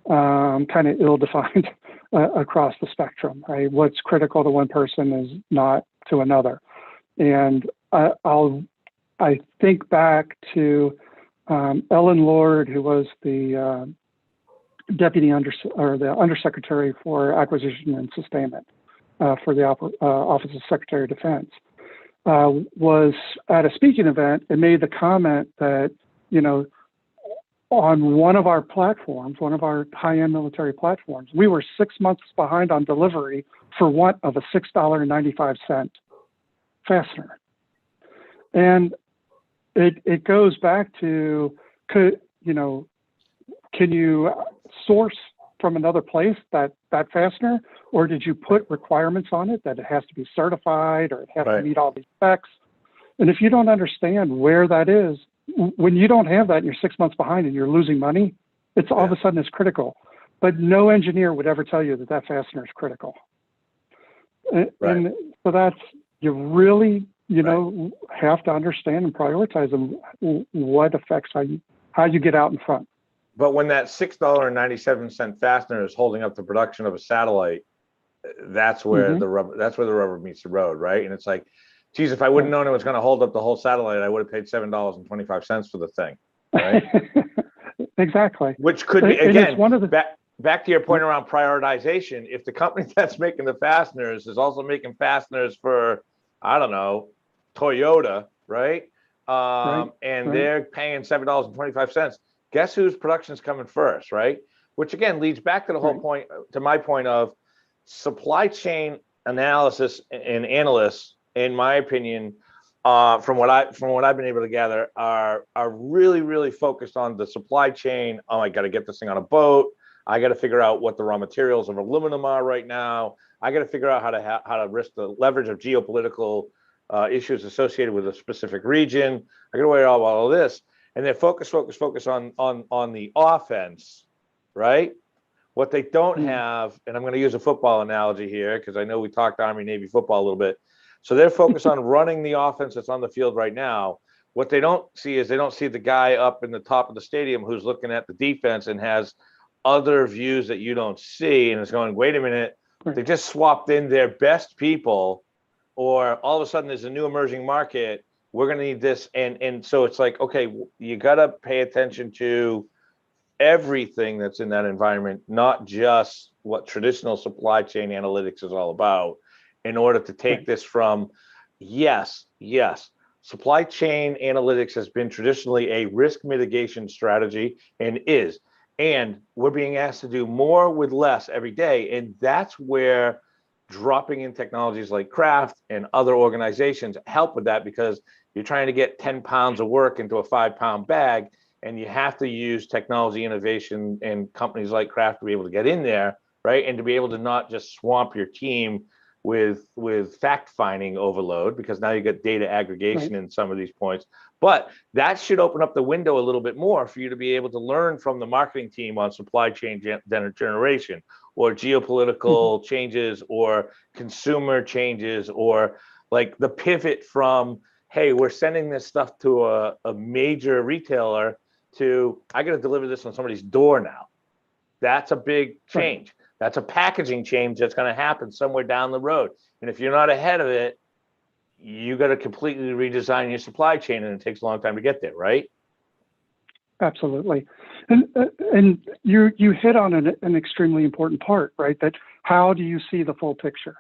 Speaker 3: kind of ill-defined across the spectrum, right? What's critical to one person is not to another. And I think back to Ellen Lord, who was the the Undersecretary for Acquisition and Sustainment for the Office of Secretary of Defense, was at a speaking event and made the comment that, on one of our platforms, one of our high-end military platforms, we were 6 months behind on delivery for want of a $6.95 fastener. And it goes back to, can you source from another place that fastener, or did you put requirements on it that it has to be certified or it has to meet all these specs? And if you don't understand where that is, when you don't have that and you're 6 months behind and you're losing money, it's all of a sudden it's critical. But no engineer would ever tell you that fastener is critical. And so that's, you really, have to understand and prioritize them, what affects how you get out in front.
Speaker 1: But when that $6.97 fastener is holding up the production of a satellite, that's where the rubber meets the road, right? And it's like, geez, if I wouldn't known it was going to hold up the whole satellite, I would have paid $7.25 for the thing, right?
Speaker 3: Exactly.
Speaker 1: Which could be, again, back to your point around prioritization. If the company that's making the fasteners is also making fasteners for, I don't know, Toyota, right? And they're paying $7.25. Guess whose production's coming first, right? Which again leads back to the whole point, to my point of supply chain analysis and analysts, in my opinion, from what I've been able to gather, are really, really focused on the supply chain. Oh, I got to get this thing on a boat. I got to figure out what the raw materials of aluminum are right now. I got to figure out how to risk the leverage of geopolitical issues associated with a specific region. I got to worry about all of this, and they're focus on the offense, right? What they don't have, and I'm going to use a football analogy here because I know we talked Army Navy football a little bit. So they're focused on running the offense that's on the field right now. What they don't see is they don't see the guy up in the top of the stadium who's looking at the defense and has other views that you don't see, and it's going, wait a minute, they just swapped in their best people, or all of a sudden there's a new emerging market. We're going to need this. And so it's like, okay, you got to pay attention to everything that's in that environment, not just what traditional supply chain analytics is all about, in order to take this from, yes, supply chain analytics has been traditionally a risk mitigation strategy and is, and we're being asked to do more with less every day. And that's where dropping in technologies like Craft and other organizations help with that, because you're trying to get 10 pounds of work into a 5-pound bag, and you have to use technology innovation and companies like Craft to be able to get in there, right? And to be able to not just swamp your team with fact-finding overload, because now you get data aggregation in some of these points. But that should open up the window a little bit more for you to be able to learn from the marketing team on supply chain generation, or geopolitical changes, or consumer changes, or like the pivot from, hey, we're sending this stuff to a major retailer, to I got to deliver this on somebody's door now. That's a big change. That's a packaging change that's going to happen somewhere down the road. And if you're not ahead of it, you got to completely redesign your supply chain, and it takes a long time to get there, right?
Speaker 3: Absolutely. And you hit on an extremely important part, right? That how do you see the full picture?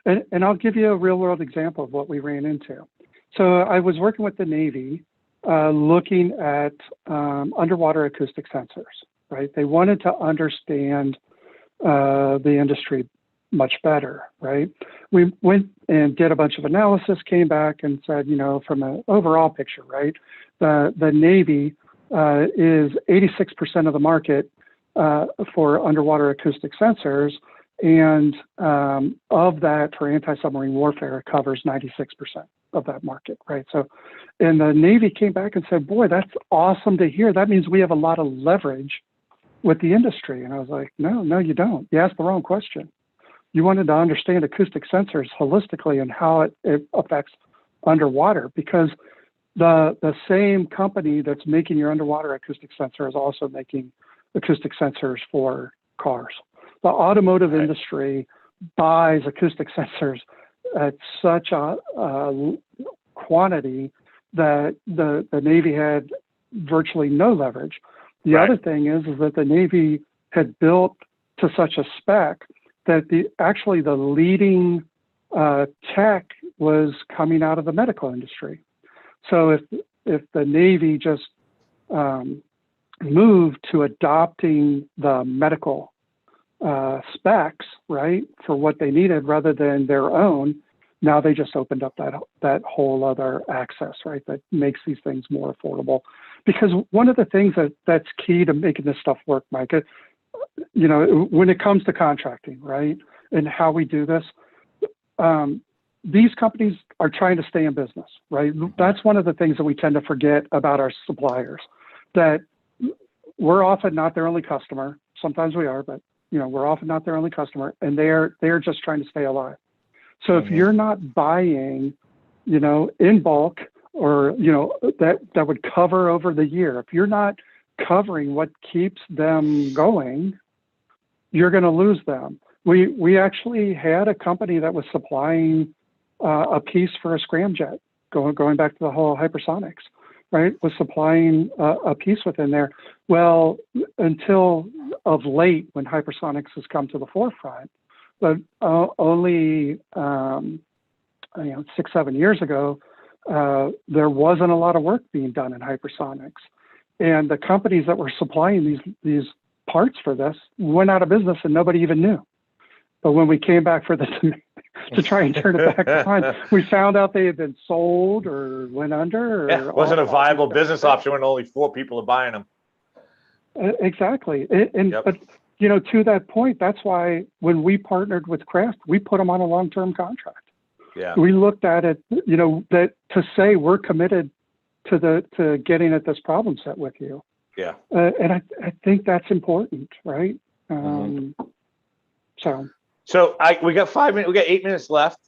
Speaker 3: And I'll give you a real world example of what we ran into. So I was working with the Navy, looking at underwater acoustic sensors, right? They wanted to understand the industry much better, right? We went and did a bunch of analysis, came back and said, from an overall picture, right? The Navy is 86% of the market for underwater acoustic sensors. And of that, for anti-submarine warfare, it covers 96% of that market, right? So, and the Navy came back and said, boy, that's awesome to hear. That means we have a lot of leverage with the industry. And I was like, no, you don't. You asked the wrong question. You wanted to understand acoustic sensors holistically and how it affects underwater, because the same company that's making your underwater acoustic sensor is also making acoustic sensors for cars. The automotive industry buys acoustic sensors at such a quantity that the Navy had virtually no leverage. The other thing is that the Navy had built to such a spec that the leading tech was coming out of the medical industry. So if the Navy just moved to adopting the medical specs, right, for what they needed rather than their own, now they just opened up that whole other access, right, that makes these things more affordable. Because one of the things that's key to making this stuff work, Mike, when it comes to contracting, right, and how we do this, these companies are trying to stay in business, right? That's one of the things that we tend to forget about our suppliers, that we're often not their only customer. Sometimes we are, but we're often not their only customer, and they're just trying to stay alive. So if you're not buying, in bulk, or that would cover over the year, if you're not covering what keeps them going, you're going to lose them. We actually had a company that was supplying a piece for a scramjet, going back to the whole hypersonics, right? Was supplying a piece within there. Well, until of late, when hypersonics has come to the forefront, but only 6-7 years ago, there wasn't a lot of work being done in hypersonics, and the companies that were supplying these parts for this went out of business, and nobody even knew. But when we came back for to try and turn it back on, we found out they had been sold or went under. Or
Speaker 1: it wasn't a viable business option when only 4 people are buying them.
Speaker 3: Exactly. But, to that point, that's why when we partnered with Kraft, we put them on a long-term contract.
Speaker 1: Yeah.
Speaker 3: We looked at it, that to say we're committed to getting at this problem set with you.
Speaker 1: Yeah.
Speaker 3: And I think that's important, right?
Speaker 1: So we got 5 minutes. We got 8 minutes left.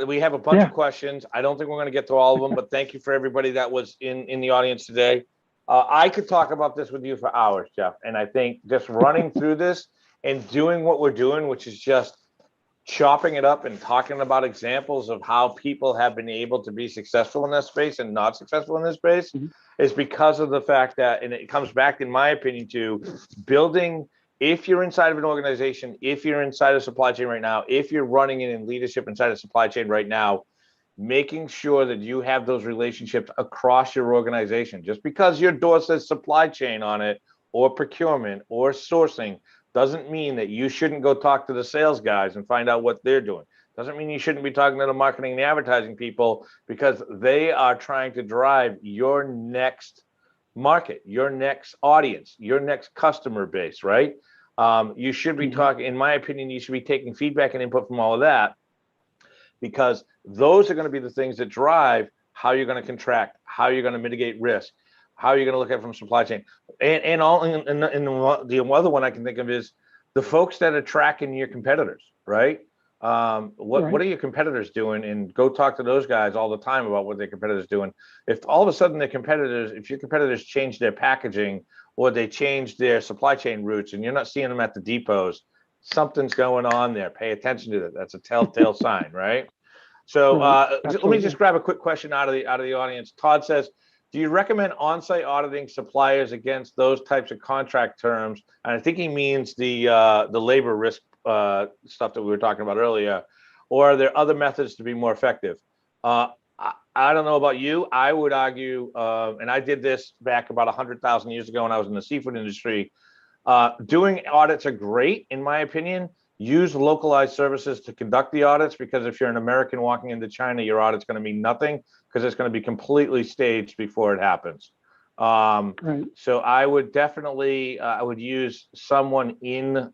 Speaker 1: We have a bunch of questions. I don't think we're going to get to all of them, but thank you for everybody that was in the audience today. I could talk about this with you for hours, Jeff. And I think just running through this and doing what we're doing, which is just chopping it up and talking about examples of how people have been able to be successful in this space and not successful in this space, is because of the fact that, and it comes back, in my opinion, to building. If you're inside of an organization, if you're inside of supply chain right now, if you're running in leadership inside of supply chain right now, making sure that you have those relationships across your organization. Just because your door says supply chain on it, or procurement, or sourcing, doesn't mean that you shouldn't go talk to the sales guys and find out what they're doing. Doesn't mean you shouldn't be talking to the marketing and the advertising people, because they are trying to drive your next market, your next audience, your next customer base, right? You should be talking, in my opinion, you should be taking feedback and input from all of that, because those are going to be the things that drive how you're going to contract, how you're going to mitigate risk, how you're going to look at it from supply chain. And the other one I can think of is the folks that are tracking your competitors, right? What are your competitors doing? And go talk to those guys all the time about what their competitors doing. If all of a sudden if your competitors change their packaging, or they change their supply chain routes, and you're not seeing them at the depots, something's going on there. Pay attention to that. That's a telltale sign, right? So let me just grab a quick question out of the audience. Todd says, do you recommend on-site auditing suppliers against those types of contract terms? And I think he means the labor risk stuff that we were talking about earlier. Or are there other methods to be more effective? I don't know about you. I would argue, and I did this back about 100,000 years ago when I was in the seafood industry. Doing audits are great, in my opinion, use localized services to conduct the audits, because if you're an American walking into China, your audit's going to mean nothing because it's going to be completely staged before it happens.
Speaker 3: Right.
Speaker 1: So I would definitely, I would use someone in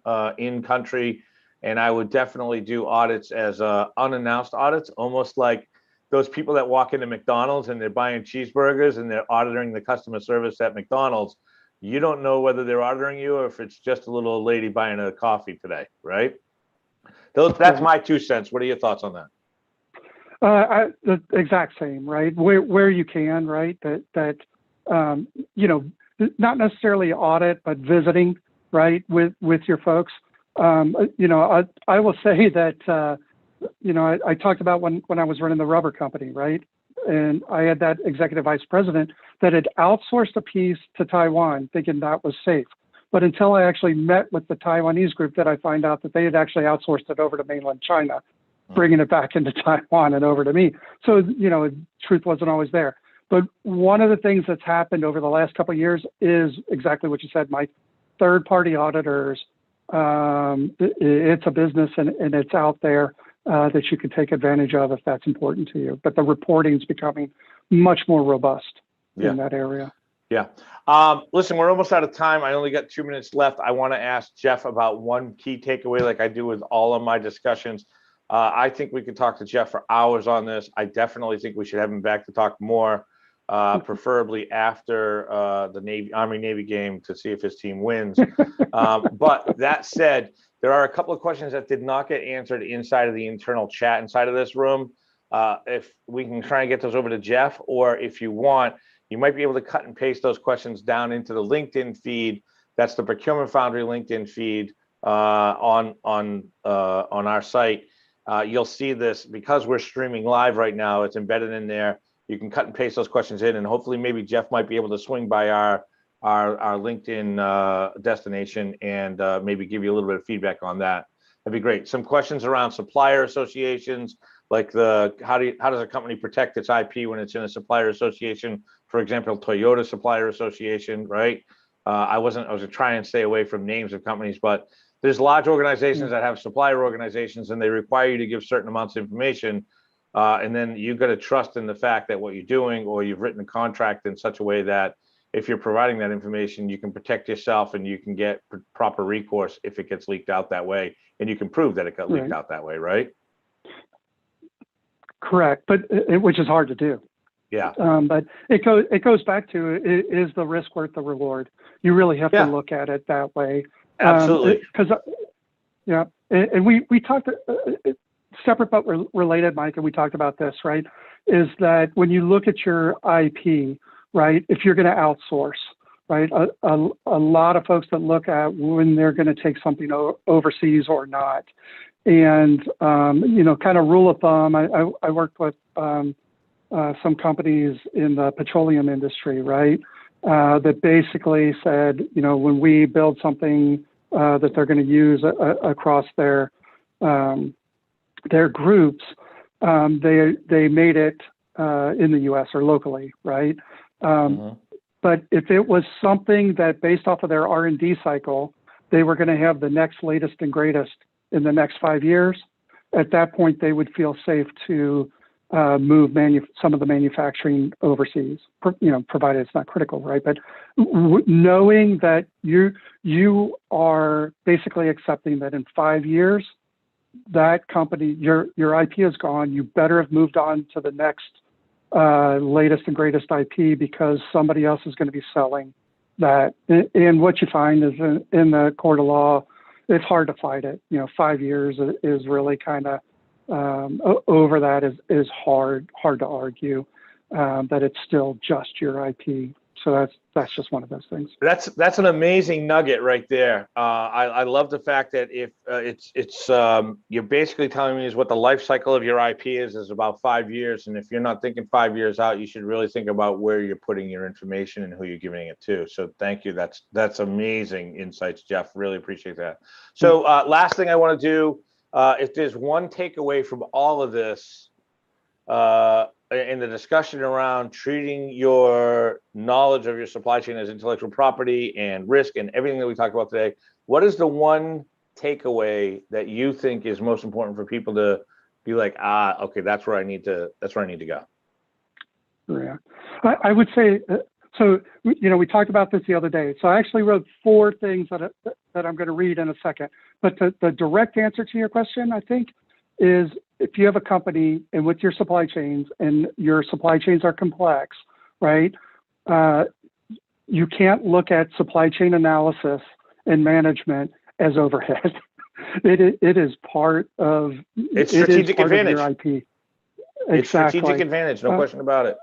Speaker 1: country, and I would definitely do audits as unannounced audits, almost like those people that walk into McDonald's and they're buying cheeseburgers and they're auditing the customer service at McDonald's. You don't know whether they're auditing you or if it's just a little lady buying a coffee today, right? That's my 2 cents. What are your thoughts on that?
Speaker 3: The exact same, right? Where you can, right? That you know, not necessarily audit, but visiting, right, with your folks. You know, I will say that you know, I talked about when I was running the rubber company, right? And I had that executive vice president that had outsourced a piece to Taiwan thinking that was safe. But until I actually met with the Taiwanese group, that I find out that they had actually outsourced it over to mainland China, bringing it back into Taiwan and over to me. So, you know, truth wasn't always there. But one of the things that's happened over the last couple of years is exactly what you said, Mike. Third-party auditors, it's a business and it's out there. That you can take advantage of if that's important to you. But the reporting is becoming much more robust in that area.
Speaker 1: Yeah. Listen, we're almost out of time. I only got 2 minutes left. I want to ask Jeff about one key takeaway, like I do with all of my discussions. I think we could talk to Jeff for hours on this. I definitely think we should have him back to talk more, preferably after the Army-Navy game to see if his team wins. But that said, there are a couple of questions that did not get answered inside of the internal chat inside of this room. If we can try and get those over to Jeff, or if you want, you might be able to cut and paste those questions down into the LinkedIn feed. That's the Procurement Foundry LinkedIn feed on our site. You'll see this because we're streaming live right now. It's embedded in there. You can cut and paste those questions in, and hopefully maybe Jeff might be able to swing by our LinkedIn destination and maybe give you a little bit of feedback on that. That'd be great. Some questions around supplier associations, like how does a company protect its IP when it's in a supplier association? For example, Toyota Supplier Association, right? I was trying to stay away from names of companies, but there's large organizations that have supplier organizations, and they require you to give certain amounts of information. And then you've got to trust in the fact that what you're doing, or you've written a contract in such a way that if you're providing that information, you can protect yourself and you can get proper recourse if it gets leaked out that way, and you can prove that it got leaked out that way, right?
Speaker 3: Correct, but which is hard to do.
Speaker 1: Yeah.
Speaker 3: But it goes back to, is the risk worth the reward? You really have to look at it that way.
Speaker 1: Absolutely.
Speaker 3: Because and we talked separate but related, Mike, and we talked about this, right? Is that when you look at your IP, right? If you're going to outsource, right? A lot of folks that look at when they're going to take something overseas or not. And, you know, kind of rule of thumb, I worked with some companies in the petroleum industry, right? That basically said, you know, when we build something that they're going to use across their groups, they made it in the U.S. or locally, right? But if it was something that based off of their R&D cycle, they were going to have the next latest and greatest in the next 5 years, at that point, they would feel safe to move some of the manufacturing overseas, you know, provided it's not critical, right? But knowing that you are basically accepting that in 5 years, that company, your IP is gone, you better have moved on to the next latest and greatest IP, because somebody else is going to be selling that. And what you find is in the court of law, it's hard to fight it. You know, 5 years is really kind of over that is hard to argue that it's still just your IP. So that's just one of those things.
Speaker 1: That's an amazing nugget right there. I love the fact that if you're basically telling me is what the life cycle of your IP is about 5 years, and if you're not thinking 5 years out, you should really think about where you're putting your information and who you're giving it to. So thank you. That's amazing insights, Jeff. Really appreciate that. So last thing I want to do, if there's one takeaway from all of this, in the discussion around treating your knowledge of your supply chain as intellectual property and risk and everything that we talked about today, what is the one takeaway that you think is most important for people to be like, okay, that's where I need to go?
Speaker 3: Yeah, I would say, so, we talked about this the other day. So I actually wrote 4 things that I'm going to read in a second. But the direct answer to your question, I think, is if you have a company and with your supply chains and your supply chains are complex, right? You can't look at supply chain analysis and management as overhead. It is part of
Speaker 1: It's strategic advantage.
Speaker 3: Your IP.
Speaker 1: It's
Speaker 3: Exactly.
Speaker 1: strategic advantage, no question about it.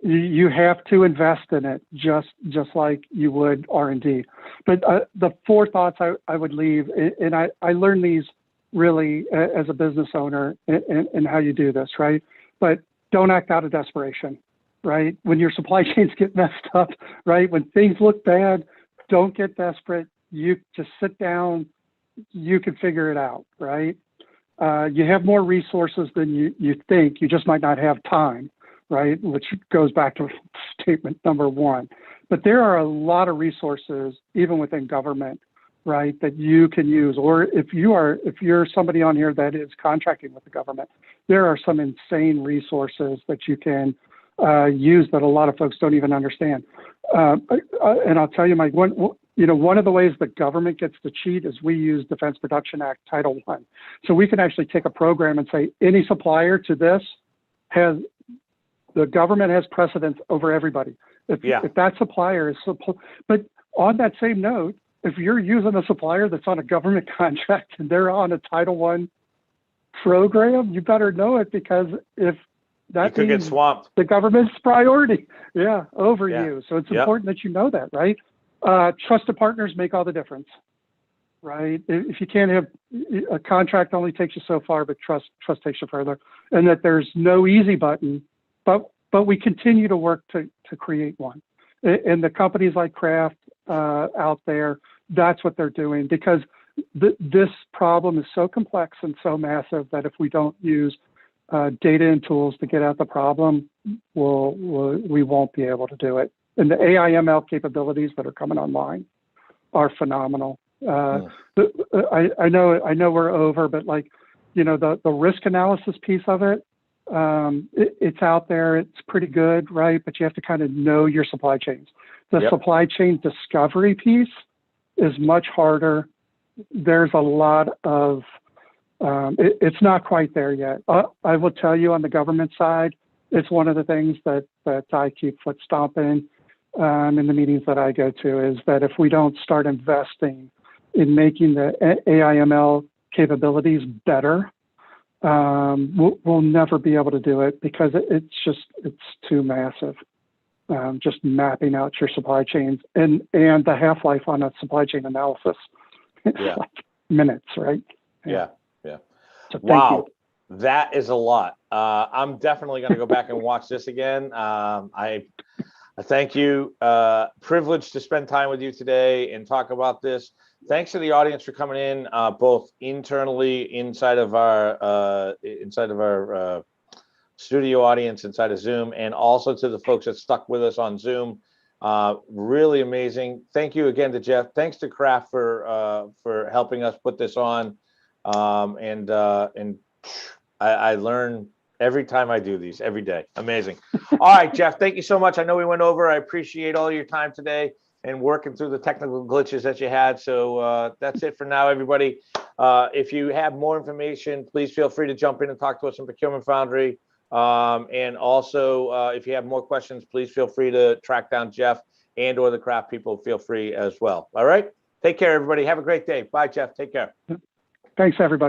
Speaker 3: You have to invest in it just like you would R&D. But the 4 thoughts I would leave, and I learned these really as a business owner and how you do this, right? But don't act out of desperation, right? When your supply chains get messed up, right? When things look bad, don't get desperate. You just sit down, you can figure it out, right? You have more resources than you think, you just might not have time, right? Which goes back to statement number 1. But there are a lot of resources, even within government, right, that you can use. Or if you're somebody on here that is contracting with the government, there are some insane resources that you can use that a lot of folks don't even understand. And I'll tell you, Mike, one of the ways the government gets to cheat is we use Defense Production Act Title I. So we can actually take a program and say any supplier to this the government has precedence over everybody. If that supplier is, but on that same note, if you're using a supplier that's on a government contract and they're on a Title I program, you better know it, because if that
Speaker 1: you could get swamped,
Speaker 3: the government's priority, over you. So it's important that you know that, right? Trusted partners make all the difference, right? If you can't have a contract, only takes you so far, but trust takes you further. And that there's no easy button, but we continue to work to create one. And the companies like Kraft out there, that's what they're doing, because this problem is so complex and so massive that if we don't use data and tools to get at the problem, we won't be able to do it. And the AI ML capabilities that are coming online are phenomenal. I know we're over, but the risk analysis piece of it, it's out there. It's pretty good, right? But you have to kind of know your supply chains. The supply chain discovery piece is much harder. There's a lot of, it's not quite there yet. I will tell you, on the government side, it's one of the things that I keep foot stomping in the meetings that I go to, is that if we don't start investing in making the AI ML capabilities better, we'll never be able to do it, because it's too massive. Just mapping out your supply chains and the half-life on a supply chain analysis, it's like minutes, right?
Speaker 1: Yeah.
Speaker 3: So
Speaker 1: wow, that is a lot. I'm definitely going to go back and watch this again. I thank you. Privileged to spend time with you today and talk about this. Thanks to the audience for coming in, both internally inside of our studio audience inside of Zoom, and also to the folks that stuck with us on Zoom. Really amazing. Thank you again to Jeff. Thanks to Kraft for helping us put this on. And I learn every time I do these, every day. Amazing. All right, Jeff, thank you so much. I know we went over. I appreciate all your time today and working through the technical glitches that you had. So that's it for now, everybody. If you have more information, please feel free to jump in and talk to us in Procurement Foundry. And also, if you have more questions, please feel free to track down Jeff and or the Kraft people. Feel free as well. All right. Take care, everybody. Have a great day. Bye, Jeff. Take care.
Speaker 3: Thanks, everybody.